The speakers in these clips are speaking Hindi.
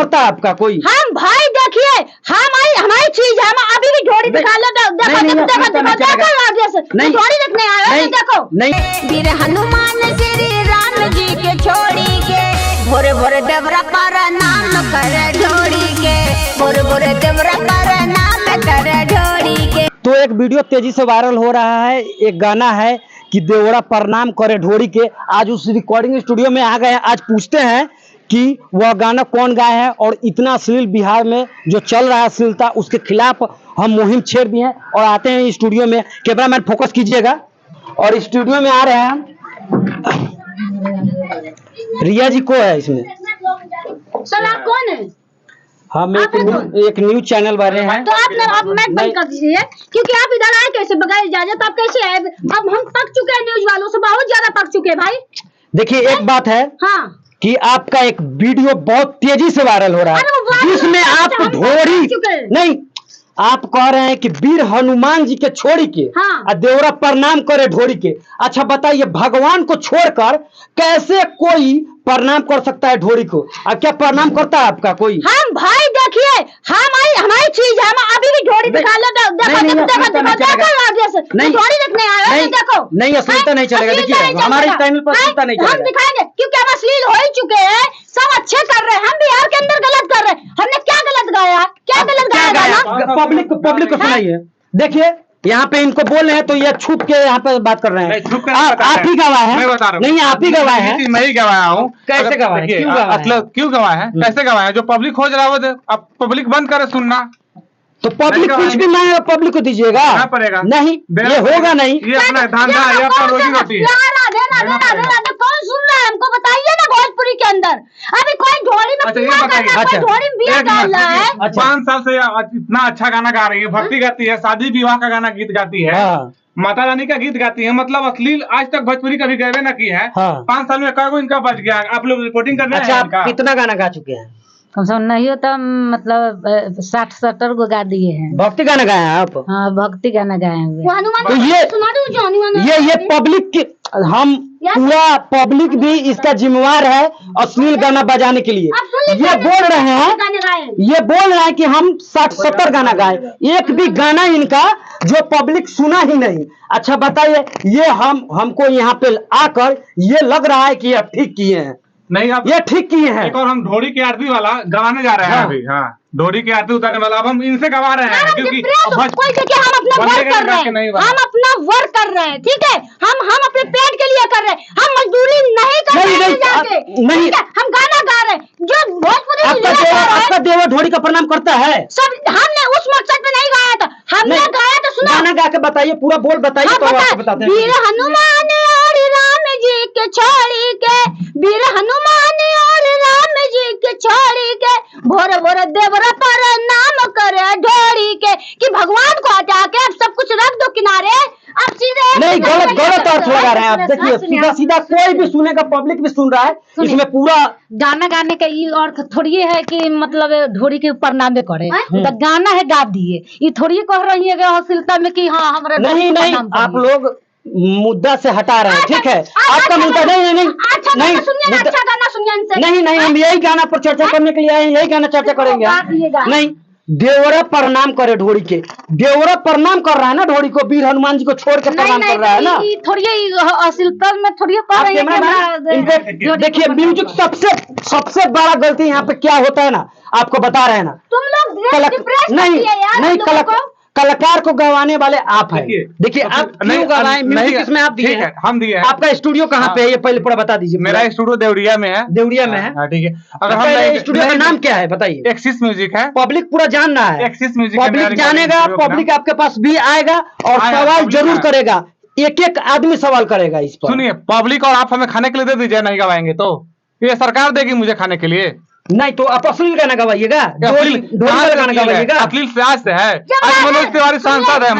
करता है आपका कोई? हम भाई देखिए हमारी चीज है, हम अभी भी ढोरी दिखा ले। ढोरी देखने आए देखो। वीर हनुमान श्री राम जी के छोड़ी के भोरे भोरे देवरा पर नाम करे ढोरी के, भोरे भोरे देवरा पर नाम करे ढोरी के। तो एक वीडियो तेजी से वायरल हो रहा है, एक गाना है कि देवरा प्रणाम करे ढोरी के। आज उस रिकॉर्डिंग स्टूडियो में आ गए हैं। आज पूछते हैं कि वह गाना कौन गाया है और इतना अश्लील बिहार में जो चल रहा है अश्लीलता, उसके खिलाफ हम मुहिम छेड़ दिए हैं और आते हैं स्टूडियो में। कैमरामैन फोकस कीजिएगा। और स्टूडियो में आ रहे हैं, रिया जी को है इसमें। सर आप कौन है? हम एक न्यूज चैनल वाले हैं। तो आप मैच बंद कर दीजिए, क्योंकि आप इधर आए कैसे बगैर इजाजत? आप कैसे आए? अब हम पक चुके हैं, न्यूज वालों से बहुत ज्यादा पक चुके हैं भाई। देखिए एक बात है कि आपका एक वीडियो बहुत तेजी से वायरल हो रहा है जिसमें आप ढोरी नहीं, आप कह रहे हैं कि वीर हनुमान जी के छोड़ी के देवरा प्रणाम करे ढोरी के। अच्छा बताइए, भगवान को छोड़कर कैसे कोई प्रणाम कर सकता है ढोरी को? अब क्या प्रणाम करता है आपका कोई? हम भाई देखिए हमारी चीज है, हम अभी भी ढोरी दिखा ले। ढोरी देखने आए देखो। नहीं अश्लीलता नहीं चलेगा। देखिए हमारे चैनल पर अश्लीलता नहीं चलेगा। हम दिखाएंगे क्योंकि हम अश्लील हो ही चुके हैं। सब अच्छे कर रहे हैं, हम बिहार के अंदर गलत कर रहे हैं। हमने क्या गलत गाया? क्या गलत गाया? पब्लिक को सुनाइए। देखिए यहाँ पे इनको बोल रहे हैं तो ये छुप के यहाँ पे बात कर रहे हैं। आप ही गवाह है? नहीं आप ही गवाह है। मैं ही गवाया हूँ। कैसे गवाह है? क्यों गवाह है? कैसे गवाह है? जो पब्लिक खोज रहा है अब पब्लिक बंद करे सुनना। तो पब्लिक कुछ भी मांगे पब्लिक को दीजिएगा? पड़ेगा नहीं, ये होगा नहीं। ये अपना धंधा है, ये अपना रोजी रोटी है। कौन सुन रहा है? हमको बताइए ना। भोजपुरी के अंदर अभी कोई ढोरी में ढोरी में बिया गा रहा है। 5 साल से इतना अच्छा गाना गा रही है, भक्ति गाती है, शादी विवाह का गाना गीत गाती है, माता रानी का गीत गाती है। मतलब अश्लील आज तक भोजपुरी कभी गए ना की है। 5 साल में कई इनका बच गया। आप लोग रिपोर्टिंग कर रहे हैं। कितना गाना गा चुके हैं? कम से कम नहीं हो तो मतलब 60-70 को गा दिए हैं। भक्ति गाना गाए हैं आप? हाँ भक्ति गाना गाए हुए। तो ये पब्लिक की, हम पूरा पब्लिक भी इसका जिम्मेवार है अश्लील गाना बजाने के लिए। ये बोल रहे हैं कि हम 60-70 गाना गाए, एक भी गाना इनका जो पब्लिक सुना ही नहीं। अच्छा बताइए, ये हमको यहाँ पे आकर ये लग रहा है कि आप ठीक किए हैं? नहीं आप ये ठीक किए हैं। एक और हम ढोरी की आरती वाला गवाने जा रहे हैं अभी। हाँ ढोरी की आरती उतारने वाला अब हम इनसे गवा रहे हैं, क्योंकि हम अपना वर्क कर रहे हैं। हम अपना वर्क कर रहे हैं, ठीक है। हम अपने पेट के लिए कर रहे हैं, हम मजदूरी नहीं कर रहे हैं। नहीं हम गाना गा रहे हैं जो भोजपुरी। आपका देवर ढोरी का प्रणाम करता है? सब हमने उस मकसद में नहीं गाया था, हमने गाया तो सुना। गाना गा के बताइए, पूरा बोल बताइए तो आपको बताते हैं। वीर हनुमान और राम जी के छोड़ी के, वीर हनुमान और राम जी के छोड़ी के, भोरे भोरे देवरा पर नाम करे ढोरी के। कि भगवान को हटा के अब सब कुछ रख दो किनारे। अब सीधे नहीं, गलत अर्थ लगा रहे हैं आप। देखिए सीधा कोई भी सुनेगा, पब्लिक भी सुन रहा है। इसमें पूरा गाना गाने का ये अर्थ थोड़ी है कि मतलब ढोरी के ऊपर नामे करे। तो गाना है गा दिए, ये थोड़ी कह रही है अश्लीलता में कि हाँ हमारा नहीं। आप लोग मुद्दा से हटा रहे हैं, ठीक है। आपका मुद्दा नहीं, हम यही गाना पर चर्चा करने के लिए आए हैं, यही गाना चर्चा करेंगे। नहीं, देवरा प्रणाम करे ढोरी के। देवरा प्रणाम कर रहा है ना ढोरी को, वीर हनुमान जी को छोड़ के प्रणाम कर रहा है ना। थोड़ी अश्लीलता में थोड़ी कह रही है। देखिए म्यूजिक सबसे बड़ा गलती यहाँ पे क्या होता है ना, आपको बता रहे हैं ना। तुम लोग नहीं कलाकार को गवाने वाले आप हैं। देखिए आप क्यों गवाएं? म्यूजिक इसमें आप दिए हैं, हम दिए हैं। आपका स्टूडियो कहाँ पे है ये पहले पूरा बता दीजिए। मेरा स्टूडियो देवरिया में है। देवरिया में है, ठीक है। अगर हम स्टूडियो का नाम क्या है बताइए? एक्सिस म्यूजिक है। पब्लिक पूरा जानना है, एक्सिस म्यूजिक पब्लिक जानेगा, पब्लिक आपके पास भी आएगा और सवाल जरूर करेगा। एक आदमी सवाल करेगा इस पर। सुनिए, पब्लिक और आप हमें खाने के लिए दे दीजिए, नहीं गवाएंगे तो ये सरकार देगी मुझे खाने के लिए। नहीं तो आप अश्लील गाना गवाइएगा, गाना गवाइएगा। अश्लील से आज से है। आज मनोज तिवारी सांसद है,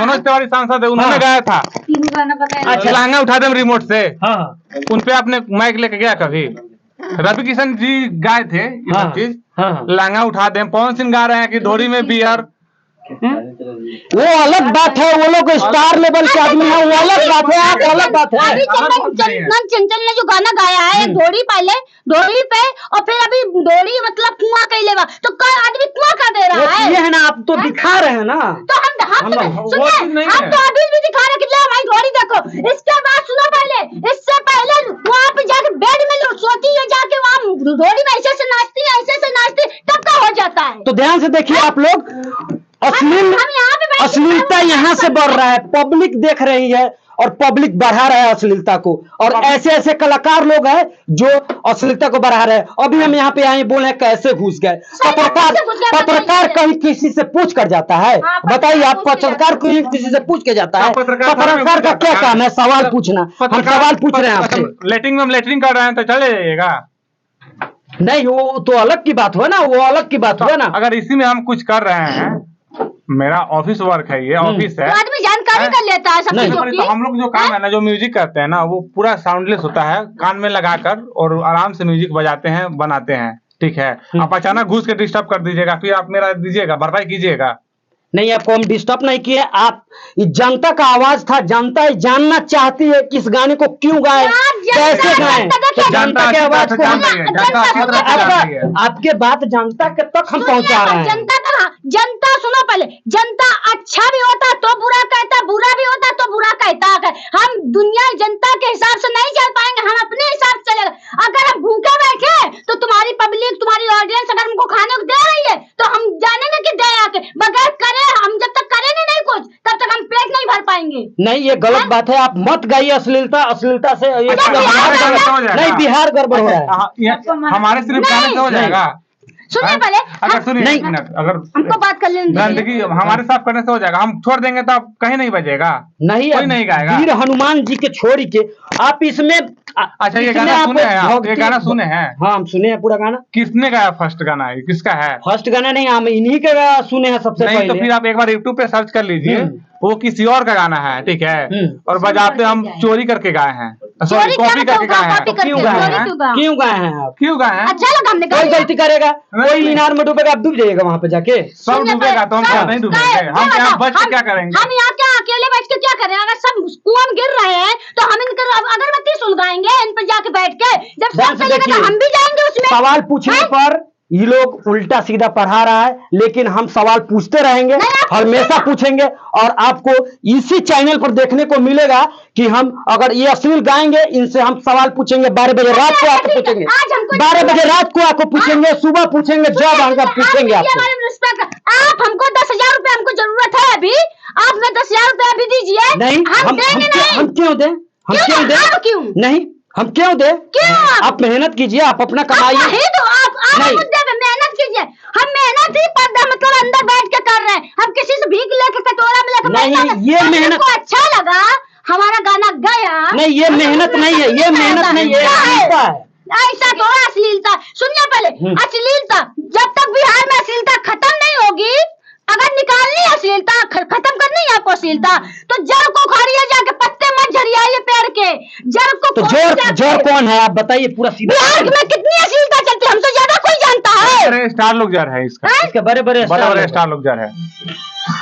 उन्होंने गाया था लहंगा उठा दे रिमोट से। उनपे आपने माइक लेके गया कभी? रवि किशन जी गाए थे ये सब चीज। लहंगा उठा दे। पवन सिंह गा रहे हैं कि ढोरी में बियर वो अलग बात है, वो लोग स्टार लेवल के आदमी है, वो अलग बात है, आप अलग बात है। अभी चंचल ने जो गाना गाया है डोरी पहले डोरी पे और फिर अभी डोरी मतलब कुआं कह लेवा, तो कई आदमी कुआं का दे रहा है। ये है ना, आप तो दिखा रहे हैं ना, तो हम तो अभी भी दिखा रहे कि हमारी डोरी देखो। इसके बाद सुनो पहले, इससे पहले वहाँ पे जाके बेड में सोती है, जाके वहाँ डोरी में ऐसे से नाचती है, ऐसे से नाचती, तब का हो जाता है। तो ध्यान से देखिए आप लोग, अश्लीलता यहाँ से बढ़ रहा है, पब्लिक देख रही है और पब्लिक बढ़ा रहा है अश्लीलता को, और ऐसे ऐसे कलाकार लोग हैं जो अश्लीलता को बढ़ा रहे हैं। अभी हम यहाँ पे आए बोले कैसे घुस गए, पत्रकार कहीं किसी से पूछ कर जाता है? बताइए आप, पत्रकार कोई किसी से पूछ के जाता है? पत्रकार का क्या काम है? सवाल पूछना। हम सवाल पूछ रहे हैं आपसे। लेटरिंग कर रहे हैं तो चले जाइएगा। नहीं, वो तो अलग की बात हुआ ना, वो अलग की बात हुआ ना। अगर इसी में हम कुछ कर रहे हैं, मेरा ऑफिस वर्क है, ये ऑफिस है, आदमी जानकारी कर लेता है सब चीजों की। तो हम लोग जो काम है ना, जो म्यूजिक करते हैं ना, वो पूरा साउंडलेस होता है, कान में लगाकर और आराम से म्यूजिक बजाते हैं, बनाते हैं, ठीक है। आप अचानक घुस के डिस्टर्ब कर दीजिएगा, फिर आप मेरा दीजिएगा, भरपाई कीजिएगा। नहीं, आपको हम डिस्टर्ब नहीं किए। आप जनता का आवाज था, जनता जानना चाहती है कि इस गाने को क्यों गाए, कैसे गाएं, तो जनता के आवाज को आपके बात जनता के तक हम पहुंचा रहे हैं। जनता सुनो पहले, जनता अच्छा भी होता तो बुरा कहता, बुरा भी होता तो बुरा कहता है। हम दुनिया जनता के हिसाब से नहीं चल पाएंगे, हम अपने हिसाब से चलेगा। अगर हम भूखे बैठे तो तुम्हारी पब्लिक, तुम्हारी ऑडियंस अगर हमको खाने को दे रही है तो हम जानेंगे कि दे आके, बगैर करे हम जब तक करेंगे नहीं कुछ, तब तक हम पेट नहीं भर पाएंगे। नहीं, ये गलत बात है, आप मत गाइए अश्लीलता। अश्लीलता से नहीं, बिहार गड़बड़ हो रहा है। हमारे सिर्फ गाने से हो जाएगा। सुनिए पहले, अगर सुनिए एक मिनट, अगर हमको बात कर लेने गंदगी हमारे साथ करने से हो जाएगा, हम छोड़ देंगे तो आप कहीं नहीं बजेगा, नहीं कोई नहीं गाएगा। वीर हनुमान जी के छोड़ी के आप इसमें, अच्छा ये गाना सुने हैं आप? ये गाना सुने हैं? हाँ, हम सुने हैं पूरा गाना। किसने गाया फर्स्ट गाना है, किसका है? फर्स्ट गाना नहीं, हम इन्हीं का सुने हैं सबसे पहले। तो फिर आप एक बार यूट्यूब पे सर्च कर लीजिए, वो किसी और का गाना है, ठीक है, और बजाते हम चोरी करके गाए हैं, सॉरी कॉपी करके गाए हैं। क्यों गाए हैं? क्यों गाए हैं आप? क्यों गाए हैं? अच्छा लगा हमने। कोई गलती करेगा, कोई इनार में डूबेगा, आप डूब जाइएगा वहाँ पे जाके। सब डूबेगा तो हम क्या नहीं डूबेंगे? हम यहाँ बच के क्या करेंगे? हम यहाँ क्या अकेले बैठ के क्या करें? अगर सब कुआं में गिर रहे हैं तो हम इनका अगरबत्ती सुलगाएंगे इन पर जाके बैठ के, जब सब चलेगा तो हम भी जाएंगे उसमें। सवाल पूछने पर ये लोग उल्टा सीधा पढ़ा रहा है, लेकिन हम सवाल पूछते रहेंगे, हमेशा पूछेंगे, और आपको इसी चैनल पर देखने को मिलेगा कि हम अगर ये अश्लील गाएंगे, इनसे हम सवाल पूछेंगे 12 बजे रात को आकर पूछेंगे, 12 बजे रात को आकर पूछेंगे, सुबह पूछेंगे, जब आएगा पूछेंगे आपको। आप हमको 10,000 रुपए हमको जरूरत है अभी, आप में 10,000 रुपए अभी दीजिए। नहीं, हम क्यों दें? क्यों नहीं, हम क्यों दे? आप मेहनत कीजिए, आप अपना कमाइए। मेहनत कीजिए, हम मेहनत ही मतलब अंदर बैठ के कर रहे हैं, हम किसी से भीख लेके कटोरा में लेकर नहीं, ये मेहनत को अच्छा लगा, हमारा गाना गया। नहीं, ये मेहनत नहीं है, ये मेहनत नहीं है, ऐसा थोड़ा अश्लीलता। सुनिए पहले, अश्लीलता जब तक बिहार में अश्लीलता खत्म नहीं होगी, अगर निकालनी अश्लीलता, खत्म करनी है आपको अश्लीलता, तो जड़ को उखाड़िए, जाके पत्ते मत झड़ियाइए पेड़ के, जड़ को। तो जड़ कौन है आप बताइए पूरा सीधा। बिहार में कितनी अश्लीलता चलती है हमसे ज्यादा कोई जानता है? अरे स्टार लोग जड़ है इसका, इसके बड़े बड़े स्टार लोग जड़ है,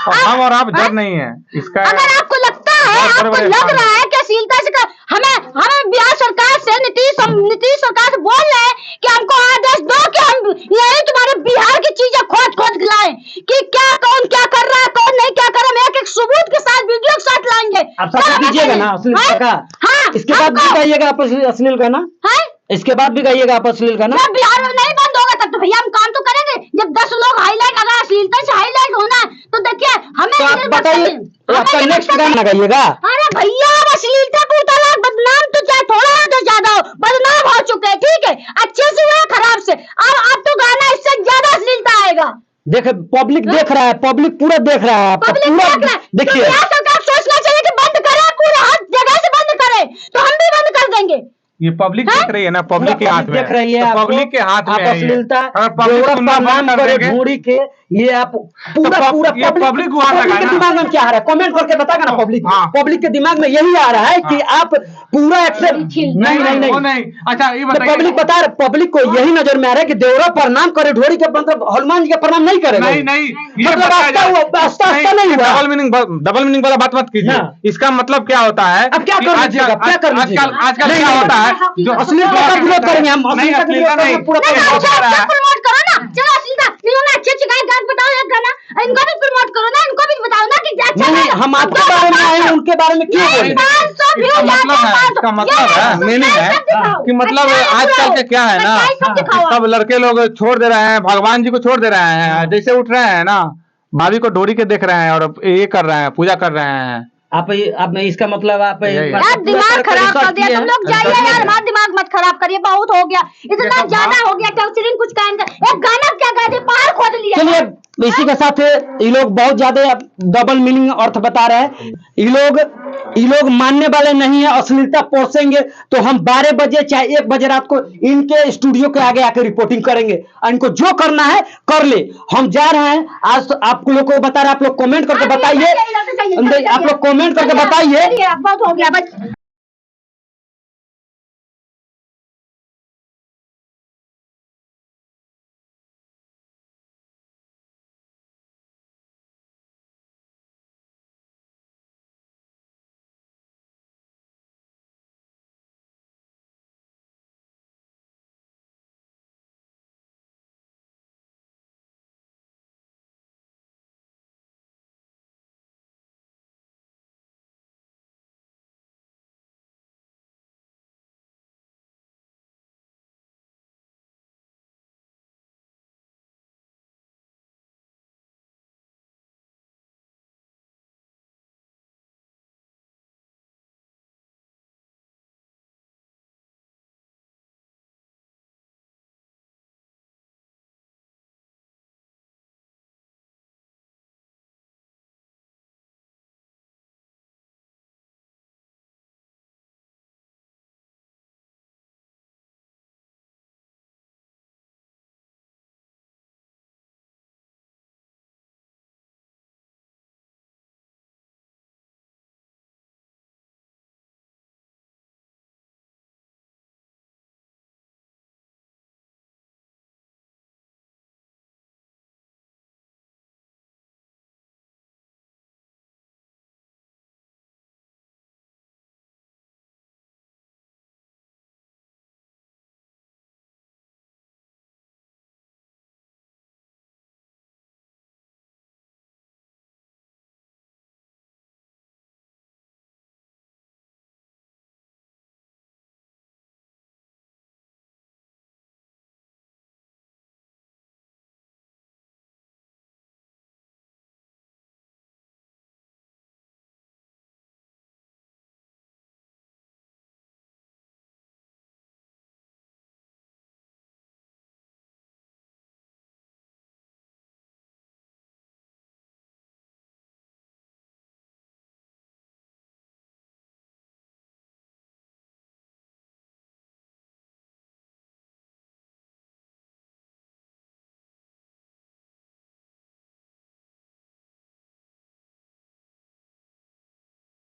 हम और आप जड़ नहीं है इसका। अगर आपको लगता है, आपको लग रहा है कि अश्लीलता से हमें बिहार सरकार से, नीतीश सरकार से बोल रहे हैं कि हमको आदेश दो कि हम यही तुम्हारे बिहार की चीजें खोज लाएं कि कौन क्या कर रहा है, कौन नहीं क्या कर रहा है, एक सबूत के साथ, वीडियो के साथ लाएंगे। आप सब दीजिएगा ना अश्लील का? हाँ, इसके बाद भी गाइएगा आप अश्लील गाना? इसके बाद भी गाइएगा आप अश्लील गाना? बिहार में नहीं बंद होगा तब तो भैया हम काम तो करेंगे। जब 10 लोग हाईलाइट, अगर अश्लीलता से हाईलाइट होना है तो देखिए हमें। तो आप बताइए, आपका नेक्स्ट गाना गाइएगा। अरे भैया, अश्लीलता को उतारा, बदनाम तो चाहे थोड़ा हो तो ज्यादा हो, बदनाम हो चुके हैं, ठीक है, अच्छे से हुआ खराब से, अब तो गाना इससे ज्यादा अश्लीलता आएगा। देखे, पब्लिक देख रहा है, पब्लिक पूरा देख रहा है, पूरा देखिए। सरकार सोचना चाहिए कि बंद करे, पूरे हर जगह से बंद करे, तो हम भी बंद कर देंगे। ये पब्लिक देख रही है ना, पब्लिक के हाथ में देख रही है, पब्लिक के हाथ में अश्लीलता ढूंढी के ये आप पूरा पब्लिक के दिमाग में क्या आ रहा है? कमेंट करके बताएगा ना पब्लिक। पब्लिक के दिमाग में यही आ रहा है कि आप पूरा एक्सेप्ट नहीं। अच्छा ये बताइए, पब्लिक बता रहे, पब्लिक को यही नजर में आ रहा है कि देवरा प्रणाम करे, ढोरी के मतलब हनुमान जी का प्रणाम नहीं करेगा। नहीं मतलब आस्था नहीं हुआ। डबल मीनिंग वाला बात मत कीजिए। इसका मतलब क्या होता है? अब क्या कर लीजिएगा, क्या कर लीजिएगा? आजकल क्या होता है, जो अश्लीलता का विरोध करेंगे हम, अश्लीलता का विरोध करेंगे पूरा प्रमोट करो ना, चलो अश्लीलता इन्होंने अच्छे गाना बताओ, एक गाना इनको भी प्रमोट करो ना, इनको भी बताओ ना कि नहीं, हम आपके बारे में आए हैं, उनके बारे में क्यों बोले? इसका मतलब है मीनिंग है कि मतलब आजकल के क्या है ना, सब लड़के लोग छोड़ दे रहे हैं, भगवान जी को छोड़ दे रहे हैं, जैसे उठ रहे हैं ना, भाभी को डोरी के देख रहे हैं और ये कर रहे हैं, पूजा कर रहे हैं। आप इसका मतलब आप यार दिमाग खराब कर दिया तुम लोग, जाइए यार, हमारा दिमाग मत खराब करिए, बहुत हो गया, इतना ज्यादा हो गया। टॉर्चरिंग कुछ काम कर, एक गाना क्या गा दे, पहाड़ खोद लिया। चलिए इसी के साथ ये लोग बहुत ज्यादा डबल मीनिंग अर्थ बता रहे हैं। ये लोग मानने वाले नहीं है, अश्लीलता पोसेंगे तो हम 12 बजे चाहे 1 बजे रात को इनके स्टूडियो के आगे आकर रिपोर्टिंग करेंगे। इनको जो करना है कर ले, हम जा रहे हैं। आज तो आप लोग को बता रहे हैं, आप लोग कमेंट करके बताइए, आप लोग कमेंट करके बताइए। बहुत हो गया बस।